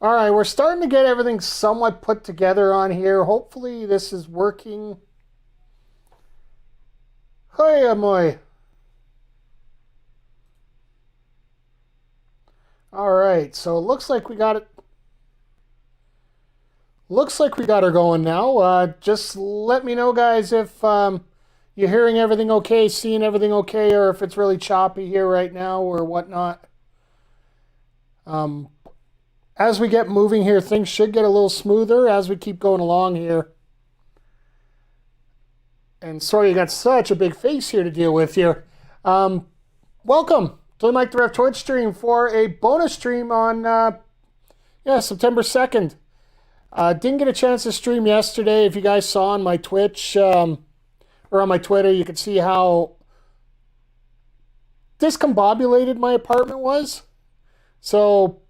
All right, we're starting to get everything somewhat put together on here. Hopefully, this is working. Hey, amoy. All right, so it looks like we got it. Looks like we got her going now. Just let me know, guys, if you're hearing everything okay, seeing everything okay, or if it's really choppy here right now or whatnot. Um, as we get moving here, things should get a little smoother as we keep going along here. And sorry you got such a big face here to deal with here. Welcome to the Mike the Ref Twitch stream for a bonus stream on September 2nd. Didn't get a chance to stream yesterday. If you guys saw on my Twitch or on my Twitter, you could see how discombobulated my apartment was. So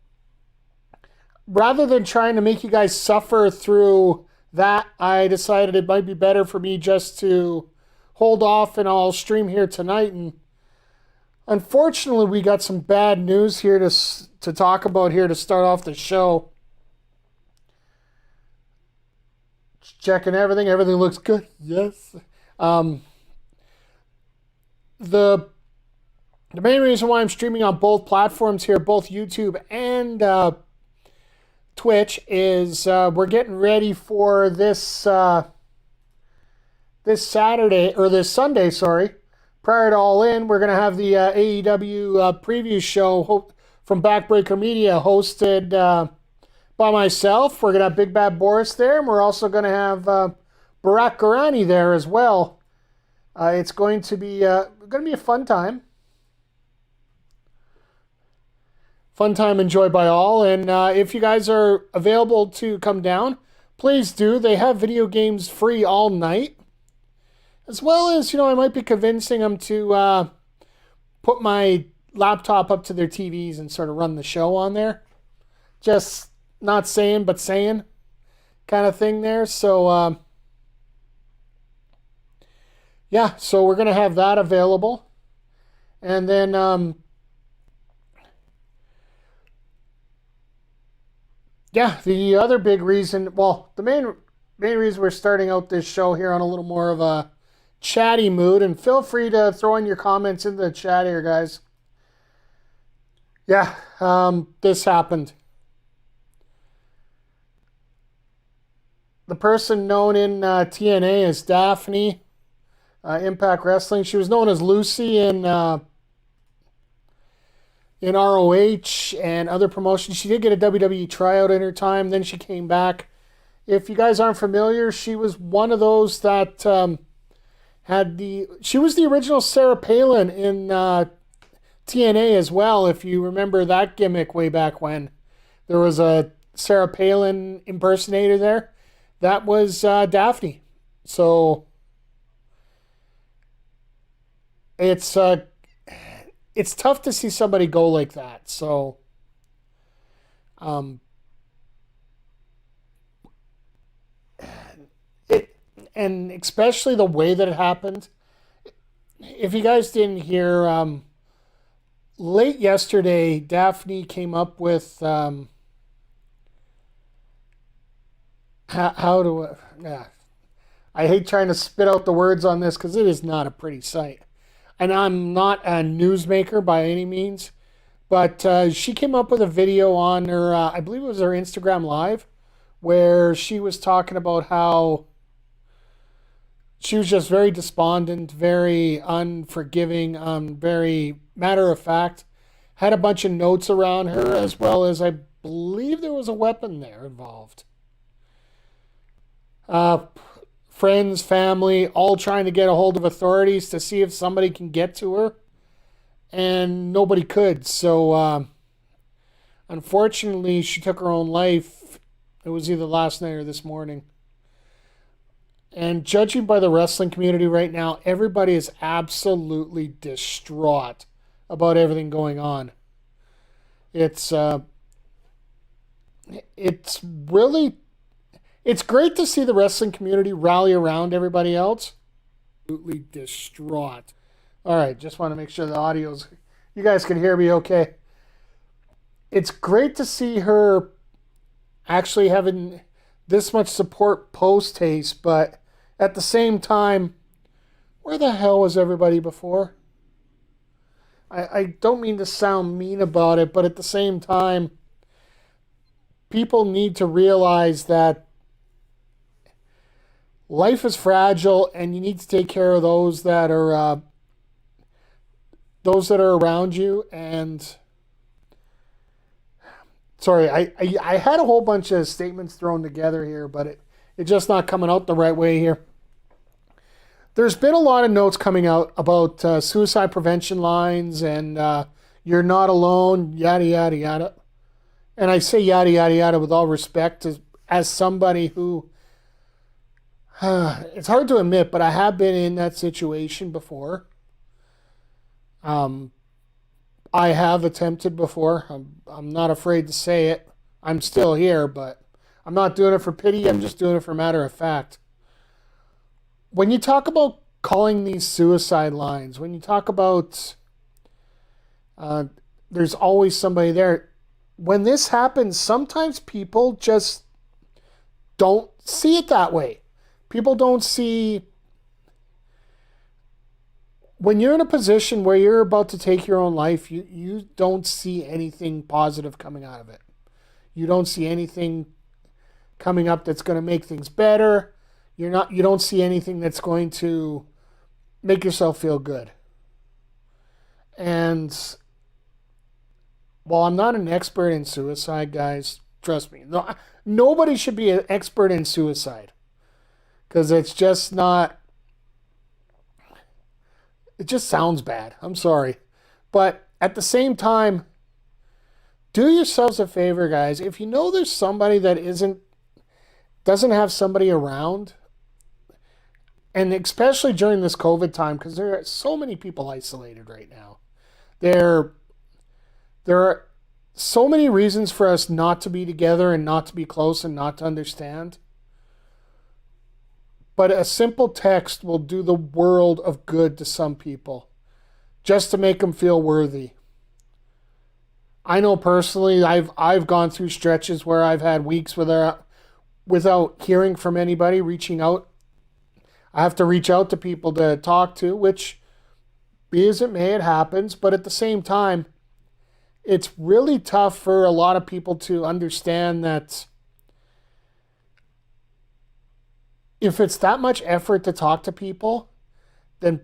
rather than trying to make you guys suffer through that, I decided it might be better for me just to hold off and I'll stream here tonight. And unfortunately, we got some bad news here to talk about here to start off the show. Checking everything. Everything looks good. Yes. The main reason why I'm streaming on both platforms here, both YouTube and Twitch, is we're getting ready for this this Sunday, prior to All In. We're gonna have the AEW preview show from Backbreaker Media, hosted by myself. We're gonna have Big Bad Boris there, and we're also gonna have Barack Garani there as well. It's going to be a fun time. Fun time enjoyed by all. And if you guys are available to come down, please do. They have video games free all night. As well as, I might be convincing them to put my laptop up to their TVs and sort of run the show on there. Just not saying, but saying kind of thing there. So, so we're going to have that available. And then, the other big reason, the main reason we're starting out this show here on a little more of a chatty mood, and feel free to throw in your comments in the chat here, guys. This happened. The person known in TNA as Daffney, Impact Wrestling, she was known as Lucy in ROH and other promotions. She did get a WWE tryout in her time. Then she came back. If you guys aren't familiar, she was one of those that she was the original Sarah Palin in TNA as well. If you remember that gimmick way back when, there was a Sarah Palin impersonator there. That was Daffney. So it's tough to see somebody go like that. So, and especially the way that it happened. If you guys didn't hear, late yesterday, Daffney came up with I hate trying to spit out the words on this because it is not a pretty sight. And I'm not a newsmaker by any means, but she came up with a video on her, I believe it was her Instagram Live, where she was talking about how she was just very despondent, very unforgiving, very matter of fact, had a bunch of notes around her, as well as I believe there was a weapon there involved. Friends, family, all trying to get a hold of authorities to see if somebody can get to her. And nobody could. So, unfortunately, she took her own life. It was either last night or this morning. And judging by the wrestling community right now, everybody is absolutely distraught about everything going on. It's great to see the wrestling community rally around everybody else. Absolutely distraught. All right, just want to make sure the you guys can hear me okay. It's great to see her actually having this much support post haste, but at the same time, where the hell was everybody before? I don't mean to sound mean about it, but at the same time, people need to realize that life is fragile, and you need to take care of those that are around you. And sorry, I had a whole bunch of statements thrown together here, but it's just not coming out the right way here. There's been a lot of notes coming out about suicide prevention lines and you're not alone, yada, yada, yada. And I say yada, yada, yada with all respect as somebody who, it's hard to admit, but I have been in that situation before. I have attempted before. I'm not afraid to say it. I'm still here, but I'm not doing it for pity. I'm just doing it for a matter of fact. When you talk about calling these suicide lines, when you talk about there's always somebody there. When this happens, sometimes people just don't see it that way. People don't see... When you're in a position where you're about to take your own life, you don't see anything positive coming out of it. You don't see anything coming up that's going to make things better. You don't see anything that's going to make yourself feel good. And while I'm not an expert in suicide, guys, trust me, nobody should be an expert in suicide. Because it's just not... It just sounds bad. I'm sorry. But at the same time, do yourselves a favor, guys. If you know there's somebody that doesn't have somebody around, and especially during this COVID time, because there are so many people isolated right now. There are so many reasons for us not to be together and not to be close and not to understand. But a simple text will do the world of good to some people, just to make them feel worthy. I know personally, I've gone through stretches where I've had weeks without hearing from anybody, reaching out. I have to reach out to people to talk to, which, be as it may, it happens. But at the same time, it's really tough for a lot of people to understand that if it's that much effort to talk to people, then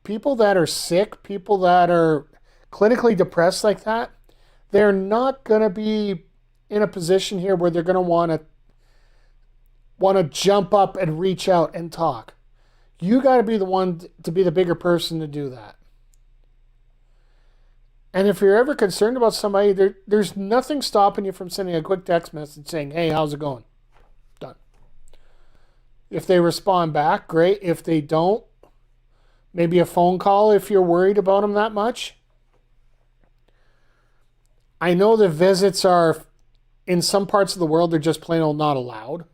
people that are sick, people that are clinically depressed like that, they're not going to be in a position here where they're going to want to jump up and reach out and talk. You got to be the one to be the bigger person to do that. And if you're ever concerned about somebody, there's nothing stopping you from sending a quick text message saying, hey, how's it going? Done. If they respond back, great. If they don't, maybe a phone call if you're worried about them that much. I know the visits are, in some parts of the world, they're just plain old not allowed.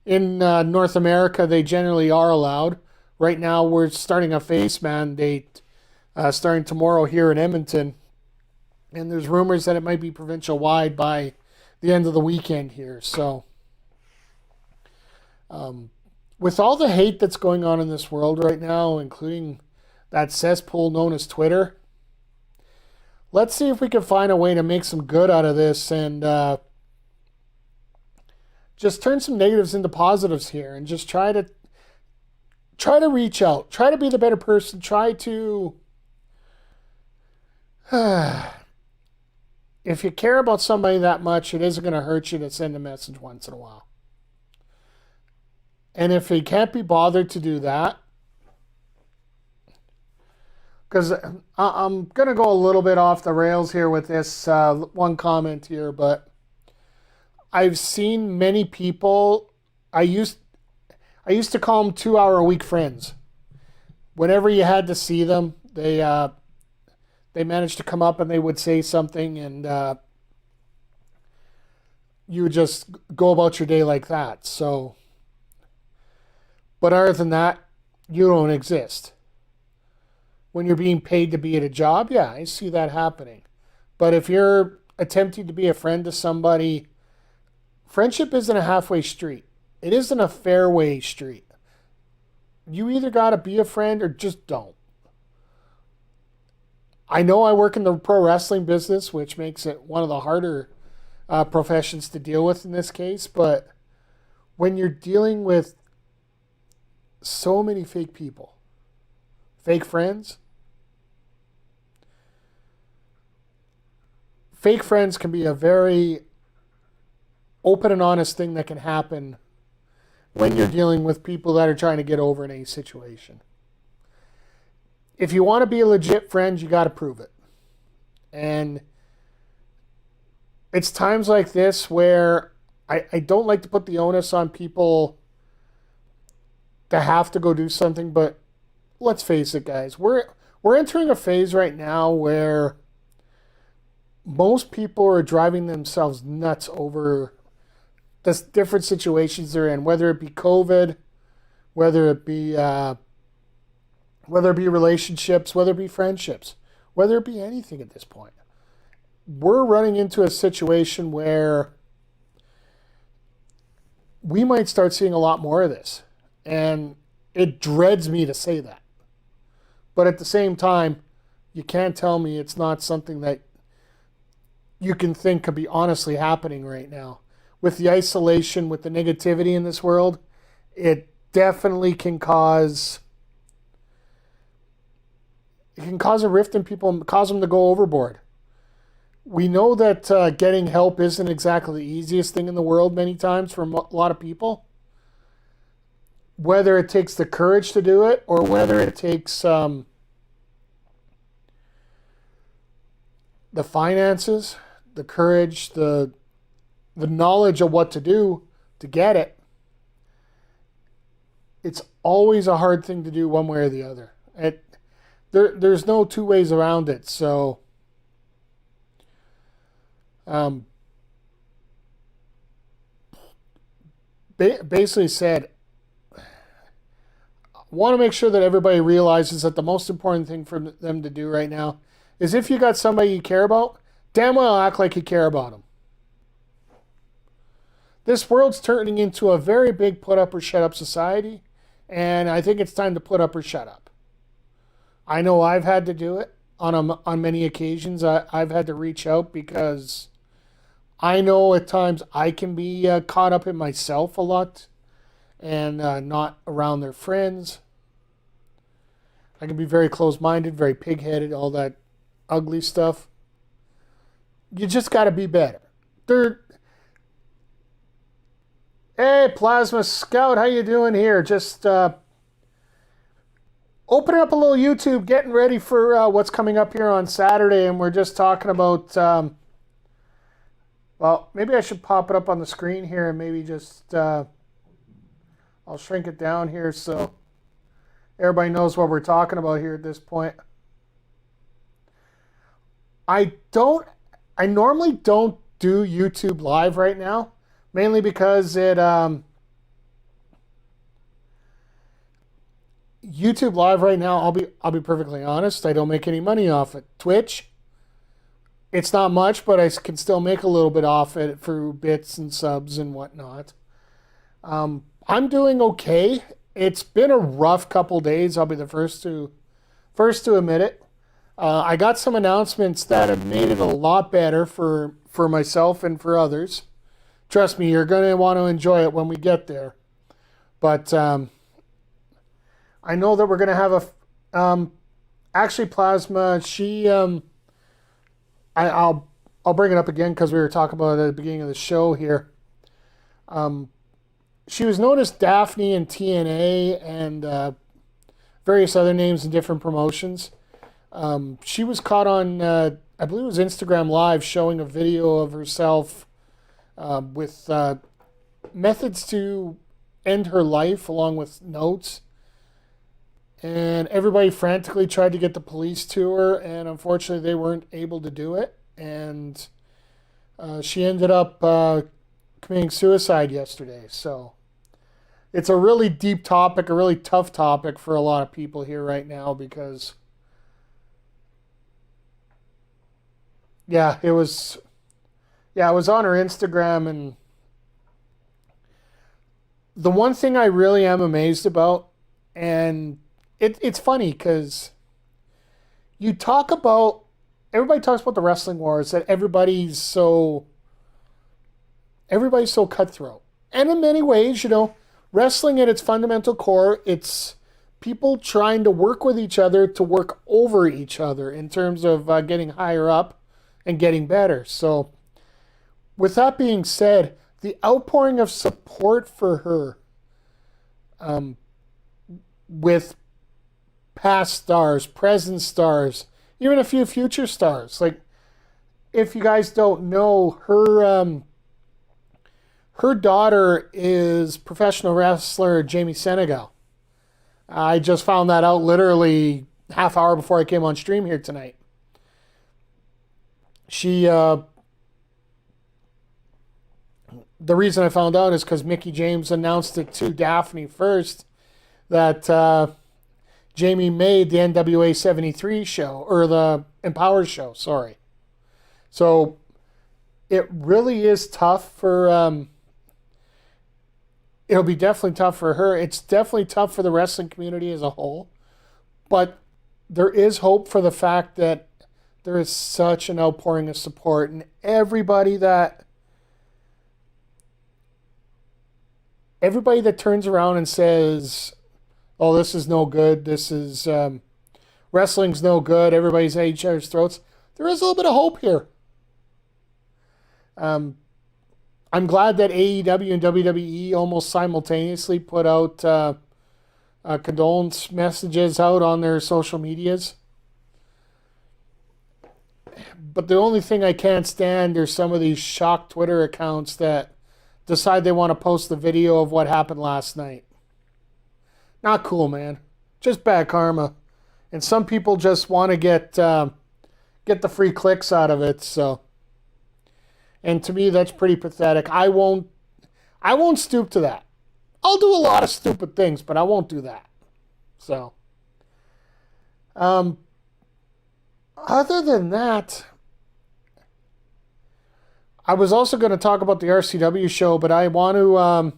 In North America, they generally are allowed. Right now, we're starting a face mandate starting tomorrow here in Edmonton. And there's rumors that it might be provincial-wide by the end of the weekend here. So, with all the hate that's going on in this world right now, including that cesspool known as Twitter, let's see if we can find a way to make some good out of this and just turn some negatives into positives here and just try to reach out. Try to be the better person. Try to... If you care about somebody that much, it isn't going to hurt you to send a message once in a while. And if you can't be bothered to do that, because I'm going to go a little bit off the rails here with this one comment here, but I've seen many people, I used to call them 2-hour-a-week friends. Whenever you had to see them, they managed to come up and they would say something, and you would just go about your day like that. So, but other than that, you don't exist. When you're being paid to be at a job, yeah, I see that happening. But if you're attempting to be a friend to somebody, friendship isn't a halfway street. It isn't a fairway street. You either got to be a friend or just don't. I know I work in the pro wrestling business, which makes it one of the harder professions to deal with in this case, but when you're dealing with so many fake people, fake friends, fake friends can be a very open and honest thing that can happen when you're dealing with people that are trying to get over in a situation. If you want to be a legit friend, you got to prove it. And it's times like this where I don't like to put the onus on people to have to go do something, but let's face it, guys. We're entering a phase right now where most people are driving themselves nuts over the different situations they're in, whether it be COVID, whether it be relationships, whether it be friendships, whether it be anything at this point. We're running into a situation where we might start seeing a lot more of this. And it dreads me to say that. But at the same time, you can't tell me it's not something that you can think could be honestly happening right now. With the isolation, with the negativity in this world, it definitely can cause a rift in people and cause them to go overboard. We know that getting help isn't exactly the easiest thing in the world many times for a lot of people. Whether it takes the courage to do it or whether it takes the finances, the courage, the knowledge of what to do to get it, it's always a hard thing to do one way or the other. There's no two ways around it. So basically said, want to make sure that everybody realizes that the most important thing for them to do right now is if you got somebody you care about, damn well act like you care about them. This world's turning into a very big put up or shut up society, and I think it's time to put up or shut up. I know I've had to do it on many occasions. I've had to reach out because I know at times I can be caught up in myself a lot and not around their friends. I can be very close-minded, very pig-headed, all that ugly stuff. You just got to be better. Hey, Plasma Scout, how you doing here? Just opening up a little YouTube, getting ready for what's coming up here on Saturday, and we're just talking about... well, maybe I should pop it up on the screen here and maybe just... I'll shrink it down here so everybody knows what we're talking about here at this point. I normally don't do YouTube Live right now, mainly because YouTube Live right now, I'll be perfectly honest, I don't make any money off it. Twitch, it's not much, but I can still make a little bit off it through bits and subs and whatnot. I'm doing okay. It's been a rough couple days. I'll be the first to admit it. I got some announcements that have made it a lot better for myself and for others. Trust me, you're going to want to enjoy it when we get there. But I know that we're going to have actually Plasma. I'll bring it up again because we were talking about it at the beginning of the show here. She was known as Daffney in TNA and various other names in different promotions. She was caught on, I believe it was Instagram Live, showing a video of herself with methods to end her life along with notes. And everybody frantically tried to get the police to her, and unfortunately they weren't able to do it. And she ended up committing suicide yesterday. So it's a really deep topic, a really tough topic for a lot of people here right now because, yeah, it was Yeah, I was on her Instagram, and the one thing I really am amazed about, and it's funny because you talk about, everybody talks about the wrestling wars, that everybody's so cutthroat. And in many ways, wrestling at its fundamental core, it's people trying to work with each other to work over each other in terms of getting higher up and getting better. So, with that being said, the outpouring of support for her, um, with past stars, present stars, even a few future stars. Like, if you guys don't know, her daughter is professional wrestler Jamie Senegal. I just found that out literally half hour before I came on stream here tonight. She, the reason I found out is because Mickey James announced it to Daffney first that Jamie made the NWA 73 show, or the Empower show, sorry. So it really is tough for, it'll be definitely tough for her. It's definitely tough for the wrestling community as a whole. But there is hope for the fact that there is such an outpouring of support, and everybody that turns around and says, "Oh, this is no good. This is wrestling's no good. Everybody's at each other's throats." There is a little bit of hope here. I'm glad that AEW and WWE almost simultaneously put out condolence messages out on their social medias. But the only thing I can't stand are some of these shock Twitter accounts that decide they want to post the video of what happened last night. Not cool, man. Just bad karma. And some people just want to get the free clicks out of it, so. And to me, that's pretty pathetic. I won't stoop to that. I'll do a lot of stupid things, but I won't do that. So, other than that, I was also going to talk about the RCW show, but I want to,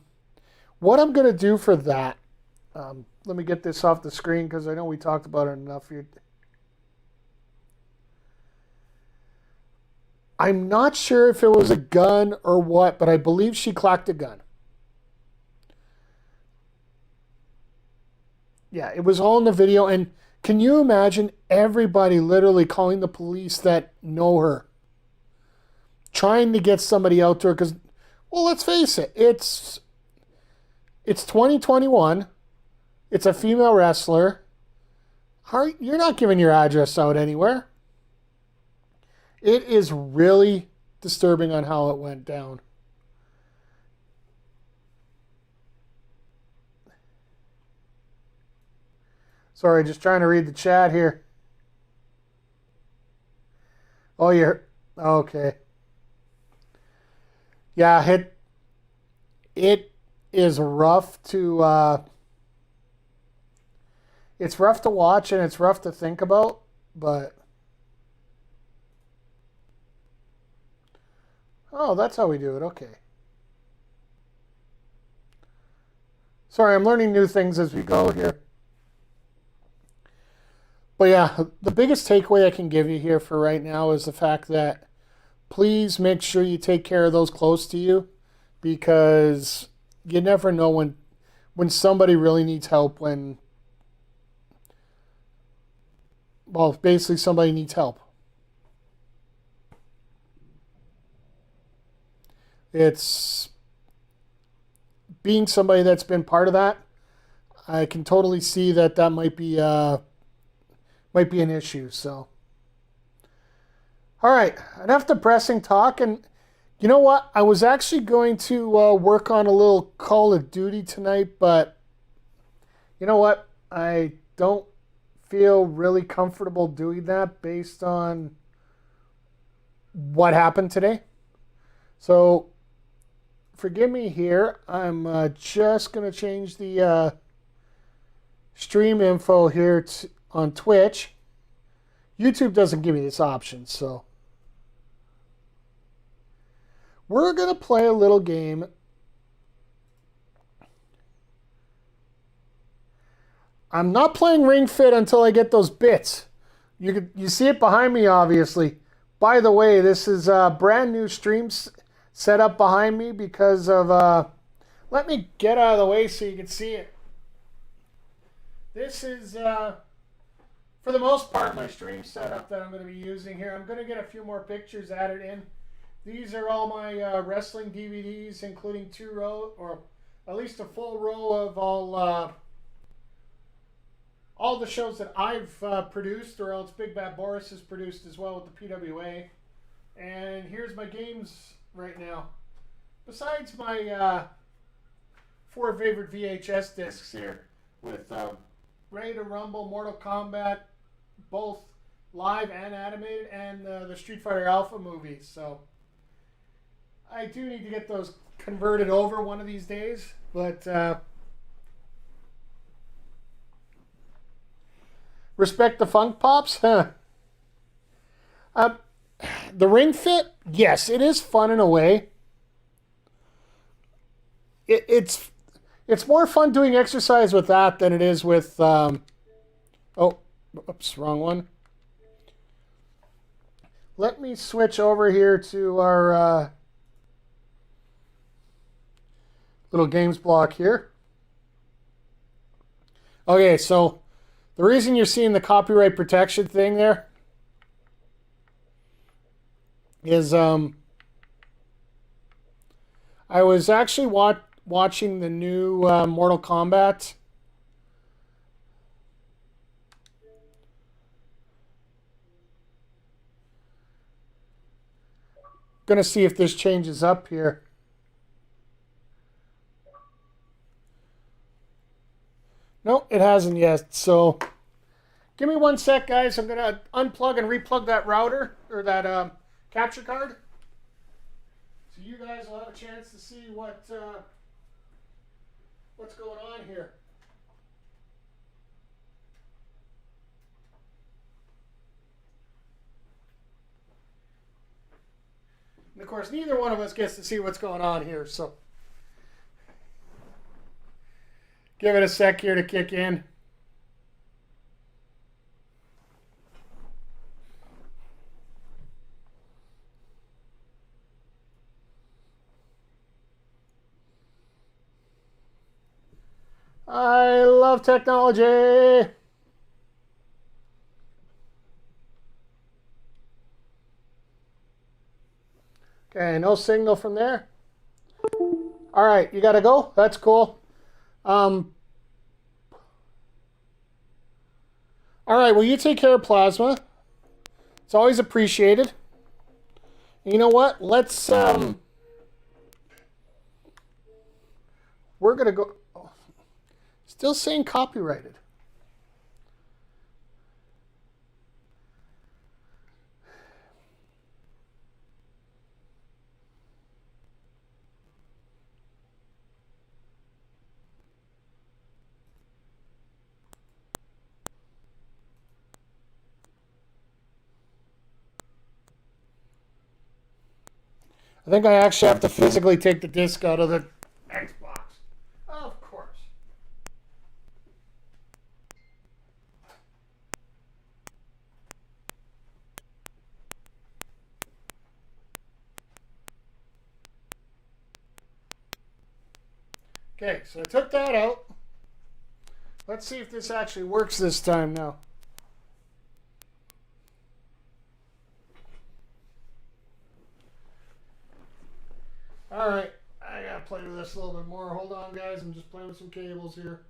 what I'm going to do for that, let me get this off the screen because I know we talked about it enough here. I'm not sure if it was a gun or what, but I believe she clocked a gun. Yeah, it was all in the video. And can you imagine everybody literally calling the police that know her? Trying to get somebody out to her because, well, let's face it, it's 2021. It's a female wrestler. You're not giving your address out anywhere. It is really disturbing on how it went down. Sorry, just trying to read the chat here. Oh, you're okay. Yeah, it is rough to it's rough to watch and it's rough to think about, but oh, that's how we do it. Okay. Sorry, I'm learning new things as we go here. But yeah, the biggest takeaway I can give you here for right now is the fact that please make sure you take care of those close to you, because you never know when somebody really needs help, well, basically somebody needs help. It's being somebody that's been part of that. I can totally see that might be an issue. So, all right, enough depressing talk. And you know what? I was actually going to work on a little Call of Duty tonight, but you know what? I don't feel really comfortable doing that based on what happened today. So, forgive me here. I'm just going to change the stream info here on Twitch. YouTube doesn't give me this option, so. We're going to play a little game. I'm not playing Ring Fit until I get those bits. You see it behind me, obviously. By the way, this is a brand new stream set up behind me because of... let me get out of the way so you can see it. This is, for the most part, my stream setup that I'm going to be using here. I'm going to get a few more pictures added in. These are all my wrestling DVDs, including 2 rows, or at least a full row of all the shows that I've produced, or else Big Bad Boris has produced as well with the PWA. And here's my games right now. Besides my 4 favorite VHS discs here, with Ready to Rumble, Mortal Kombat, both live and animated, and the Street Fighter Alpha movies. So I do need to get those converted over one of these days, but respect the Funk Pops, huh? The Ring Fit, yes, it is fun in a way. It's more fun doing exercise with that than it is with oh, oops, wrong one. Let me switch over here to our little games block here. Okay, so the reason you're seeing the copyright protection thing there is I was actually watching the new Mortal Kombat. Gonna see if this changes up here. No, it hasn't yet. So give me 1 sec, guys. I'm gonna unplug and replug that router, or that capture card, so you guys will have a chance to see what's going on here. And of course, neither one of us gets to see what's going on here, so give it a sec here to kick in. I love technology. Okay, no signal from there. All right, you got to go? That's cool. All right, well, you take care of Plasma. It's always appreciated. You know what? Let's, we're going to go, oh, still saying copyrighted. I think I actually have to physically take the disc out of the Xbox. Of course. Okay, so I took that out. Let's see if this actually works this time now. All right, I gotta play with this a little bit more. Hold on, guys. I'm just playing with some cables here.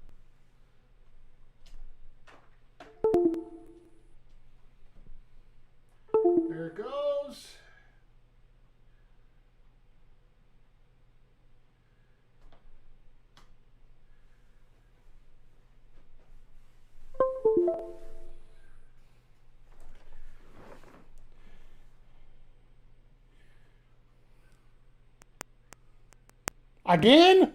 There it goes. Again?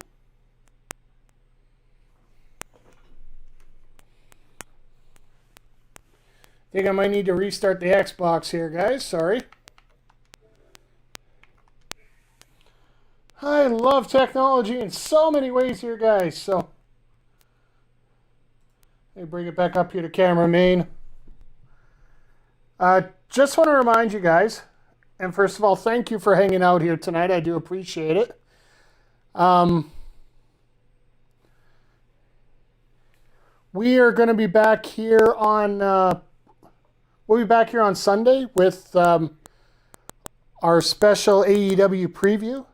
Think I might need to restart the Xbox here, guys. Sorry. I love technology in so many ways here, guys. So, let me bring it back up here to camera main. Just want to remind you guys, and first of all, thank you for hanging out here tonight. I do appreciate it. We are going to be back here on. We'll be back here on Sunday with our special AEW preview.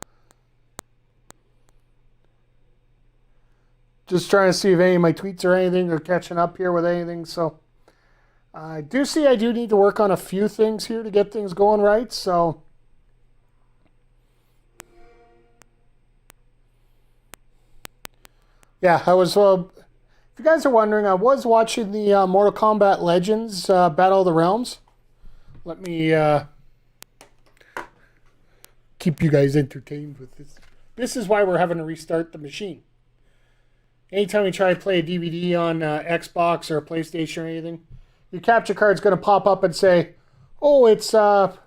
Just trying to see if any of my tweets or anything are catching up here with anything. So I do see I do need to work on a few things here to get things going right. So yeah, I was. If you guys are wondering, I was watching the Mortal Kombat Legends Battle of the Realms. Let me keep you guys entertained with this. This is why we're having to restart the machine. Anytime you try to play a DVD on Xbox or a PlayStation or anything, your capture card's going to pop up and say, oh, it's, oh,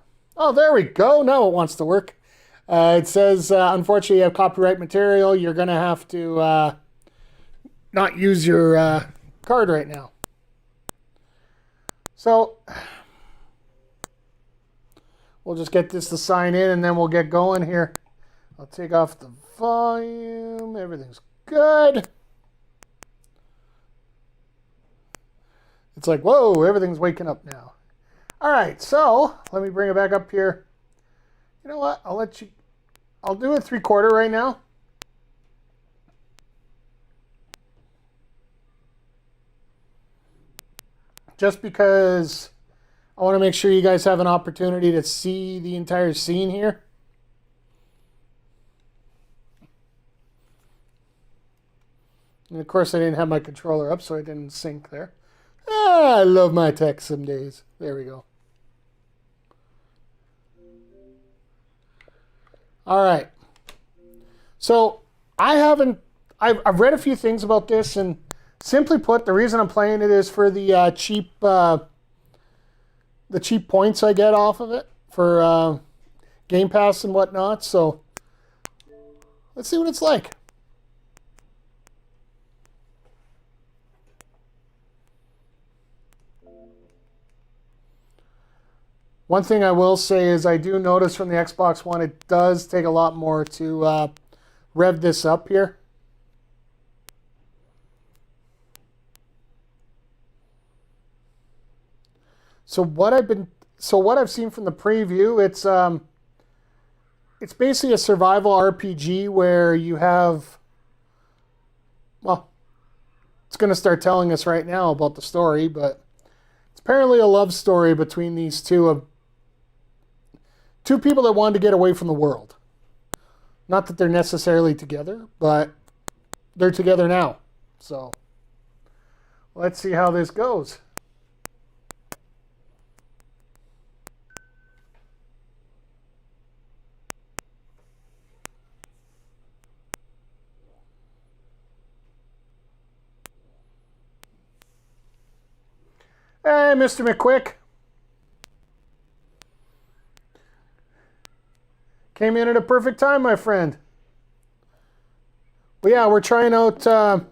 there we go. Now it wants to work. It says, unfortunately, you have copyright material. You're going to have to not use your card right now. So, we'll just get this to sign in and then we'll get going here. I'll take off the volume. Everything's good. It's like, whoa, everything's waking up now. All right, so let me bring it back up here. You know what? I'll do a 3/4 right now. Just because I want to make sure you guys have an opportunity to see the entire scene here. And of course, I didn't have my controller up, so I didn't sync there. Ah, I love my tech some days. There we go. All right. So I've read a few things about this, and simply put, the reason I'm playing it is for the cheap points I get off of it for Game Pass and whatnot. So let's see what it's like. One thing I will say is I do notice from the Xbox One it does take a lot more to rev this up here. So what I've seen from the preview, it's basically a survival RPG where you have, well, it's going to start telling us right now about the story, but it's apparently a love story between these two people that wanted to get away from the world. Not that they're necessarily together, but they're together now. So let's see how this goes. Hey, Mr. McQuick. Came in at a perfect time, my friend. Well, yeah, we're trying out... just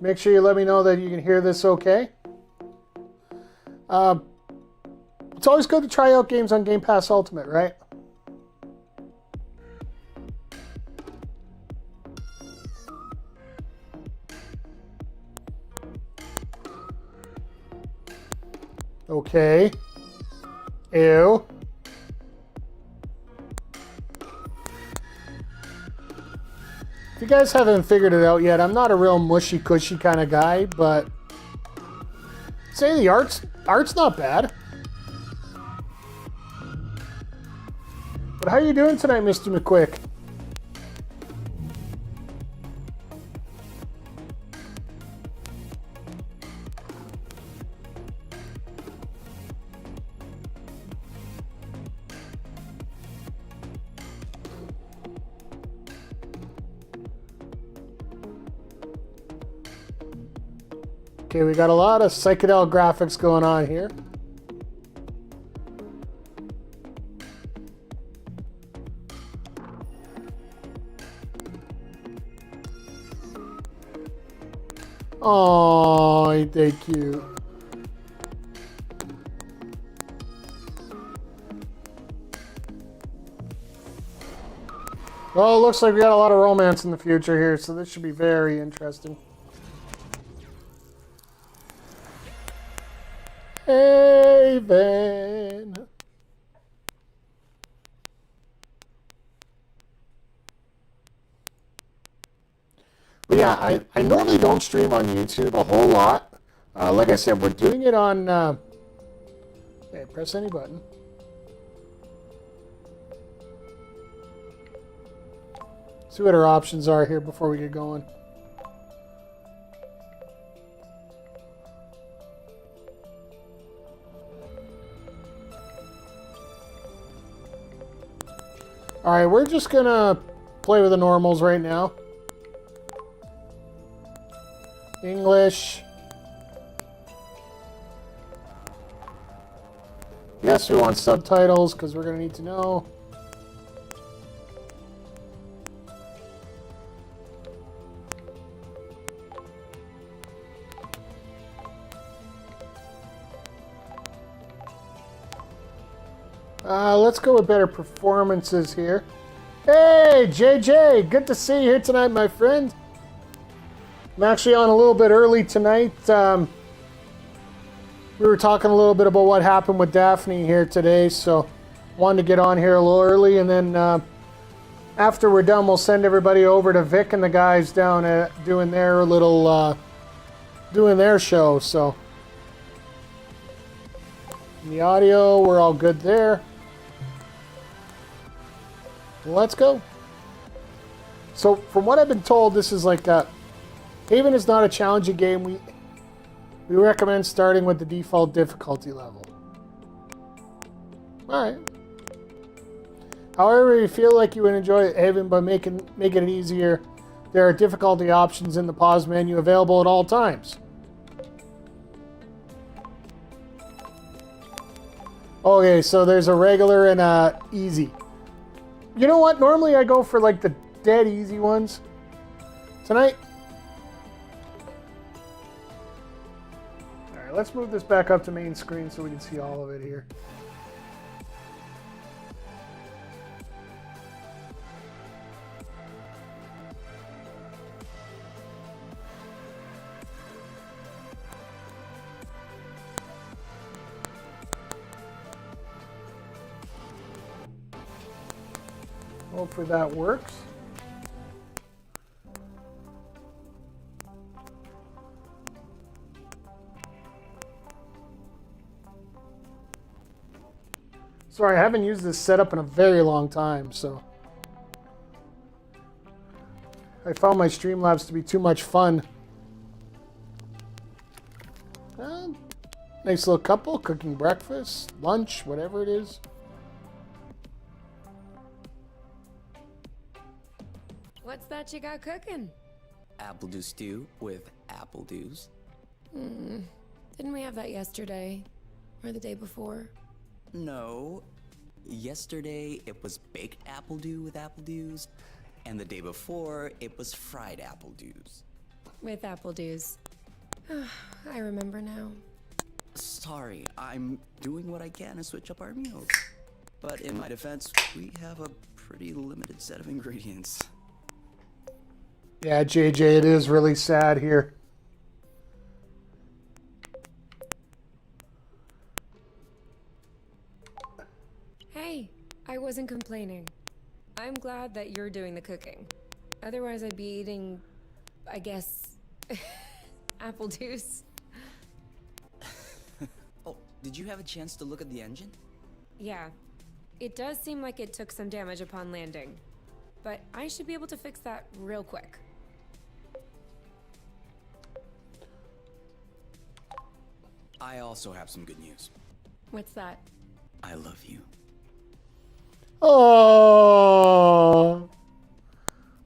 make sure you let me know that you can hear this okay. It's always good to try out games on Game Pass Ultimate, right? Okay. Ew. If you guys haven't figured it out yet, I'm not a real mushy-cushy kind of guy, but say the art's not bad. But how you doing tonight, Mr. McQuick? Okay, we got a lot of psychedelic graphics going on here. Oh, ain't they cute? Well, it looks like we got a lot of romance in the future here, so this should be very interesting. Haven. But yeah, I normally don't stream on YouTube a whole lot. Like I said, we're doing it on... hey, press any button. See what our options are here before we get going. Alright, we're just gonna play with the normals right now. English. Yes, we want subtitles because we're gonna need to know. Let's go with better performances here. Hey, JJ, good to see you here tonight, my friend. I'm actually on a little bit early tonight. We were talking a little bit about what happened with Daffney here today, so wanted to get on here a little early, and then after we're done, we'll send everybody over to Vic and the guys down at doing their little doing their show. So the audio, we're all good there. Let's go. So from what I've been told, this is like Haven is not a challenging game. We recommend starting with the default difficulty level. Alright. However, if you feel like you would enjoy Haven by making it easier, there are difficulty options in the pause menu available at all times. Okay, so there's a regular and a easy. You know what? Normally I go for like the dead easy ones. Tonight... Alright, let's move this back up to main screen so we can see all of it here. Hopefully that works. Sorry, I haven't used this setup in a very long time, so I found my Streamlabs to be too much fun. Nice little couple cooking breakfast, lunch, whatever it is. What's that you got cooking? Apple dew stew with apple dews. Didn't we have that yesterday? Or the day before? No. Yesterday it was baked apple dew with apple dews, and the day before it was fried apple dews. With apple dews. I remember now. Sorry, I'm doing what I can to switch up our meals. But in my defense, we have a pretty limited set of ingredients. Yeah, JJ, it is really sad here. Hey, I wasn't complaining. I'm glad that you're doing the cooking. Otherwise, I'd be eating, I guess, apple juice. Oh, did you have a chance to look at the engine? Yeah, it does seem like it took some damage upon landing. But I should be able to fix that real quick. I also have some good news. What's that? I love you. Oh.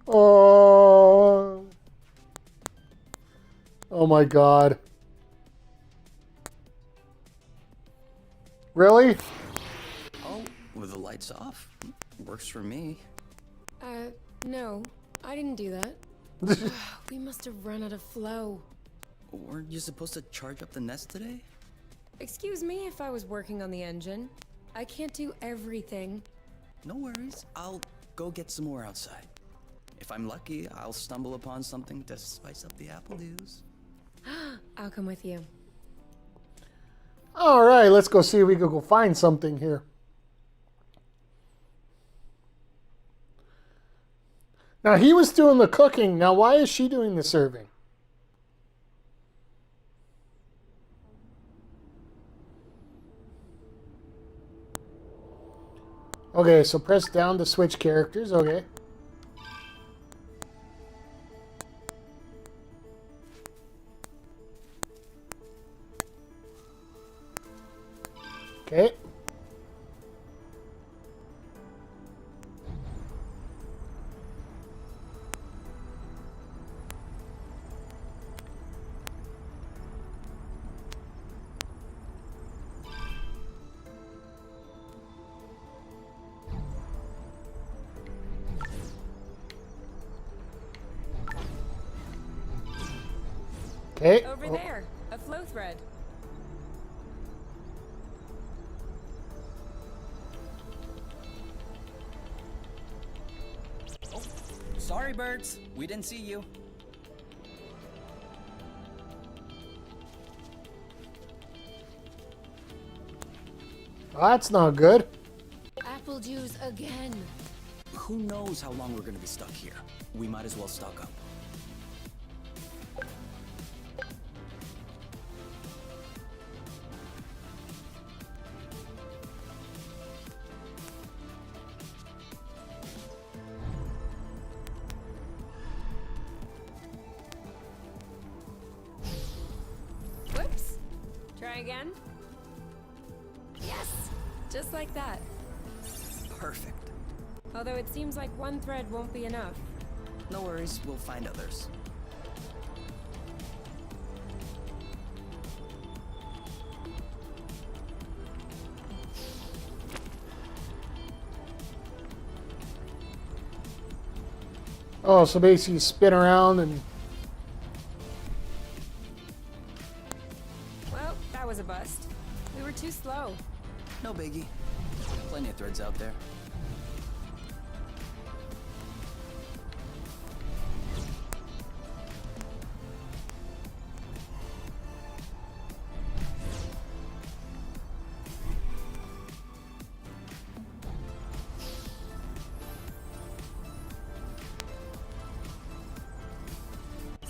Oh. Oh my God. Really? Oh, with the lights off? Works for me. No, I didn't do that. We must have run out of flow. Weren't you supposed to charge up the nest today? Excuse me if I was working on the engine. I can't do everything. No worries. I'll go get some more outside. If I'm lucky, I'll stumble upon something to spice up the apple dews. I'll come with you. All right, let's go see if we can go find something here. Now, he was doing the cooking. Now, why is she doing the serving? Okay, so press down to switch characters. Okay. Okay. Okay. Over there, a flow thread. Oh, sorry, birds. We didn't see you. That's not good. Apple juice again. Who knows how long we're gonna be stuck here? We might as well stock up. Whoops. Try again. Yes! Just like that. Perfect. Although it seems like one thread won't be enough. No worries, we'll find others. Oh, so basically you spin around and... Well, that was a bust. We were too slow. No biggie. Plenty of threads out there.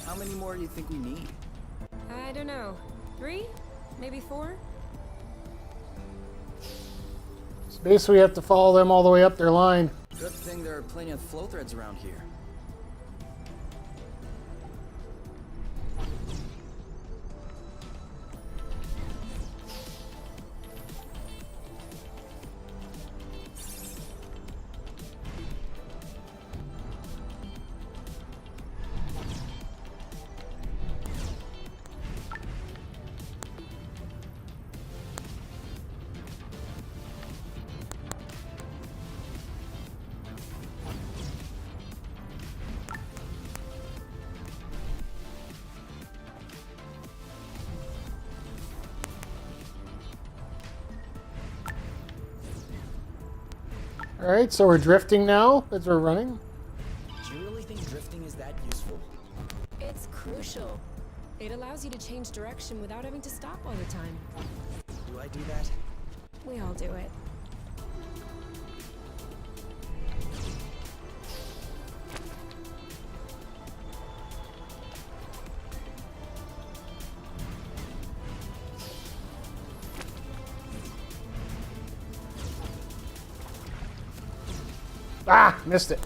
How many more do you think we need? I don't know. 3? Maybe 4? So basically you have to follow them all the way up their line. Good thing there are plenty of flow threads around here. All right, so we're drifting now as we're running. Do you really think drifting is that useful? It's crucial. It allows you to change direction without having to stop all the time. Do I do that? We all do it. Ah, missed it.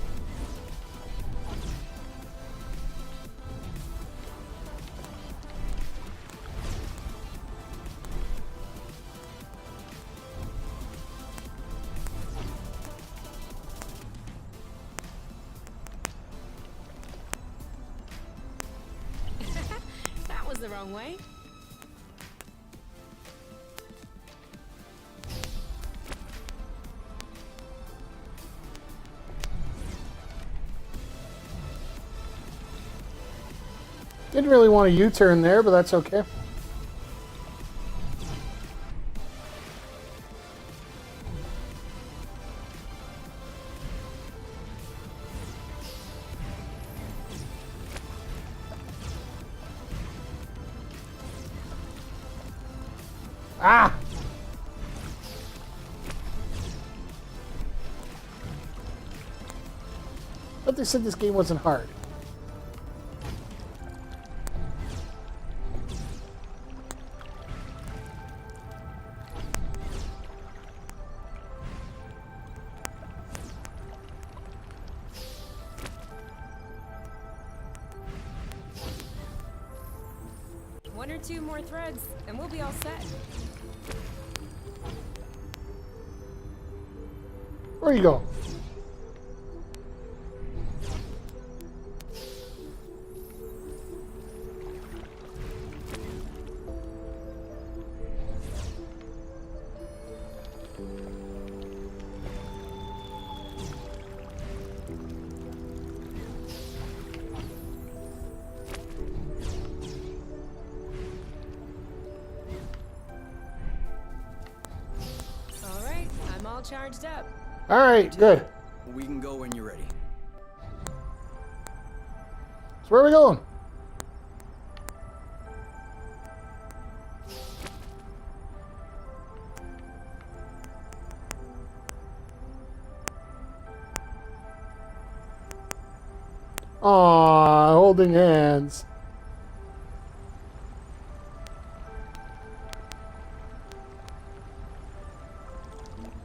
That was the wrong way. Didn't really want a U-turn there, but that's okay. Ah! But they said this game wasn't hard. One or two more threads, and we'll be all set. Where you go? All right, I'm all charged up. All right, good. We can go when you're ready. So where are we going? Aw, holding hands.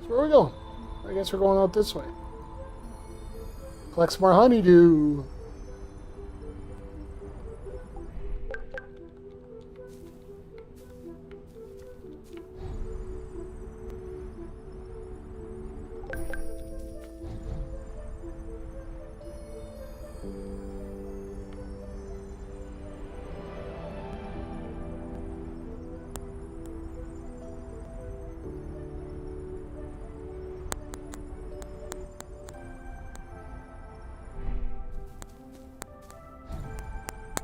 So where are we going? I guess we're going out this way. Collect some more honeydew.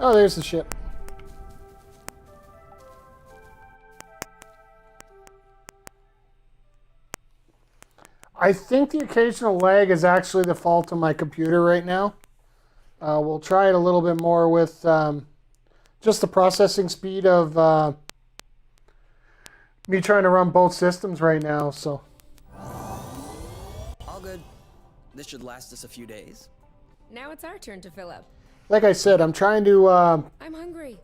Oh, there's the ship. I think the occasional lag is actually the fault of my computer right now. We'll try it a little bit more with just the processing speed of me trying to run both systems right now. So, All good. This should last us a few days. Now it's our turn to fill up. like I said, I'm trying to I'm hungry.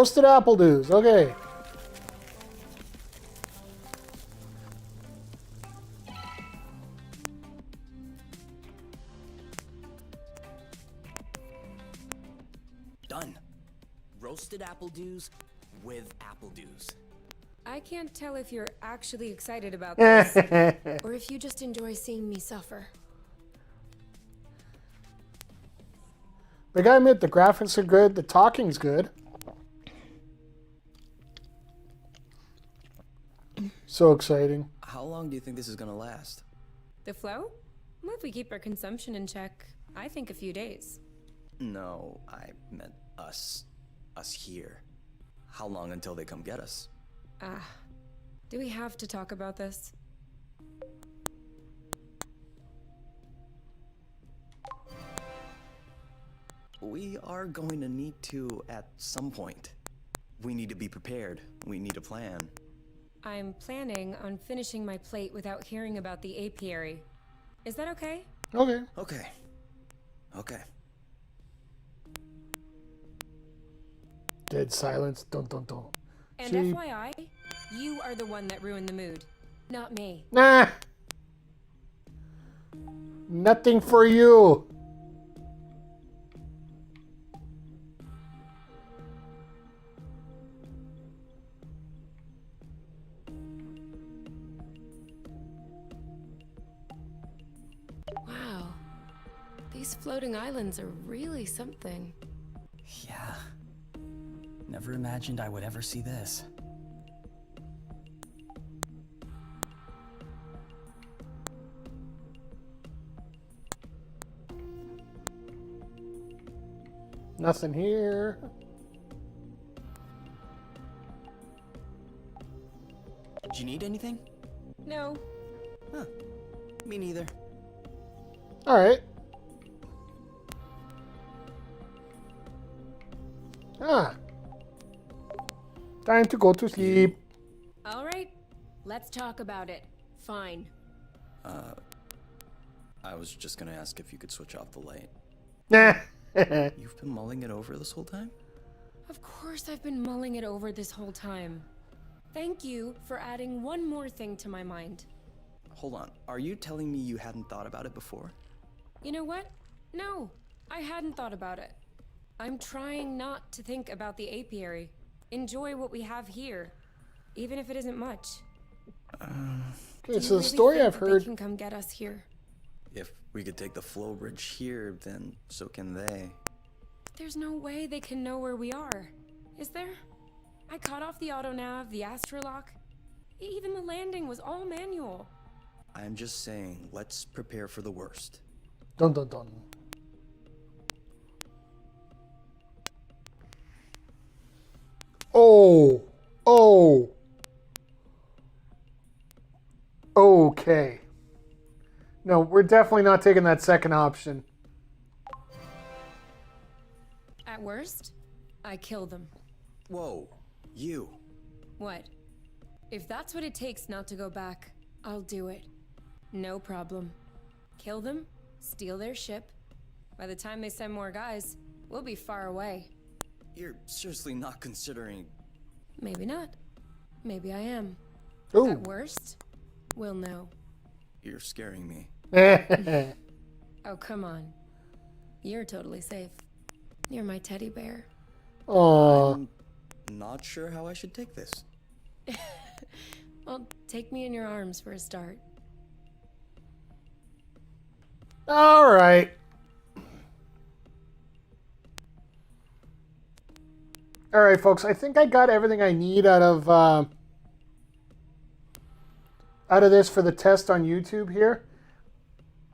roasted apple dews. Okay. Done. Roasted apple dews with apple dews. I can't tell if you're actually excited about this, The or if you just enjoy seeing me suffer. guy admit the graphics are good, the talking's good. So exciting. How long do you think this is gonna last? The flow? Well, if we keep our consumption in check, I think a few days. No, I meant us. Us here. How long until they come get us? Do we have to talk about this? We are going to need to at some point. We need to be prepared. We need a plan. I'm planning on finishing my plate without hearing about the apiary. Is that okay? Okay. Okay. Okay. Dead silence. Dun dun dun. And She- FYI, you are the one that ruined the mood, not me. Nah. Nothing for you. These floating islands are really something. Yeah. Never imagined I would ever see this. Nothing here. Do you need anything? No. Huh. Me neither. All right. Ah. Time to go to sleep. All right. Let's talk about it. Fine. I was just gonna ask if you could switch off the light. Nah. You've been mulling it over this whole time? Of course I've been mulling it over this whole time. Thank you for adding one more thing to my mind. Hold on. Are you telling me you hadn't thought about it before? You know what? No, I hadn't thought about it. I'm trying not to think about the apiary. Enjoy what we have here, even if it isn't much. Okay, so the story I've They heard. can come get us here. If we could take the flow bridge here, then so can they. There's no way they can know where we are, is there? I cut off the auto-nav, the astrolock. Even the landing was all manual. I'm just saying, let's prepare for the worst. Dun dun dun. Oh. Oh. Okay. No, we're definitely not taking that second option. At worst, I kill them. Whoa, you. What? If that's what it takes not to go back, I'll do it. No problem. Kill them, steal their ship. By the time they send more guys, we'll be far away. You're seriously not considering... Maybe not. Maybe I am. Ooh. At worst, we'll know. You're scaring me. Oh, come on. You're totally safe. You're my teddy bear. Oh. I'm not sure how I should take this. Well, take me in your arms for a start. All right. All right, folks. I think I got everything I need out of this for the test on YouTube here.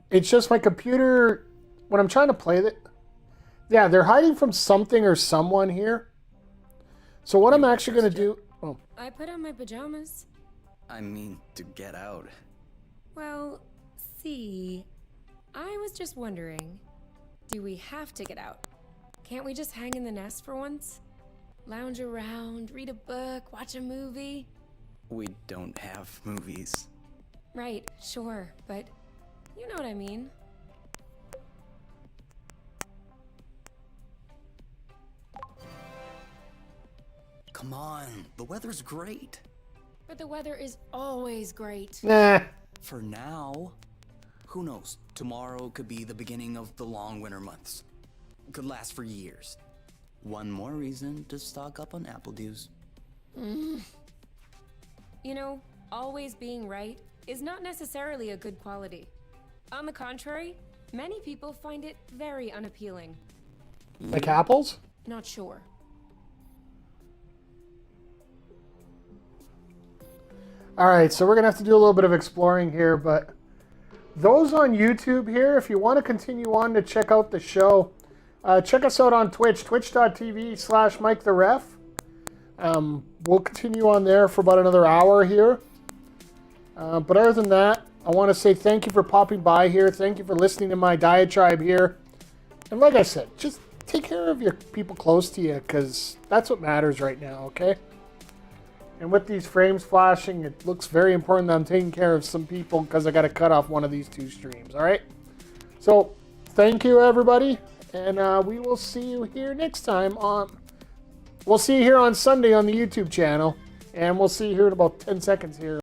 It's just my computer when I'm trying to play it. Yeah, they're hiding from something or someone here. So what I'm actually going to do... Oh, I put on my pajamas. I mean, to get out. Well, see, I was just wondering, do we have to get out? Can't we just hang in the nest for once? Lounge around, read a book, watch a movie? We don't have movies. Right, sure, but you know what I mean. Come on, the weather's great. But the weather is always great. nah. For now, who knows? Tomorrow could be the beginning of the long winter months. Could last for years. One more reason to stock up on apple dews. You know, always being right is not necessarily a good quality. On the contrary, many people find it very unappealing. Like apples? Not sure. All right, so we're going to have to do a little bit of exploring here, but those on YouTube here, if you want to continue on to check out the show, check us out on Twitch, twitch.tv/MikeTheRef. We'll continue on there for about another hour here. But other than that, I want to say thank you for popping by here. Thank you for listening to my diatribe here. And like I said, just take care of your people close to you, because that's what matters right now, okay? And with these frames flashing, it looks very important that I'm taking care of some people because I got to cut off one of these two streams, all right? So, thank you, everybody. And we will see you here next time on... We'll see you here on Sunday on the YouTube channel. And we'll see you here in about 10 seconds here.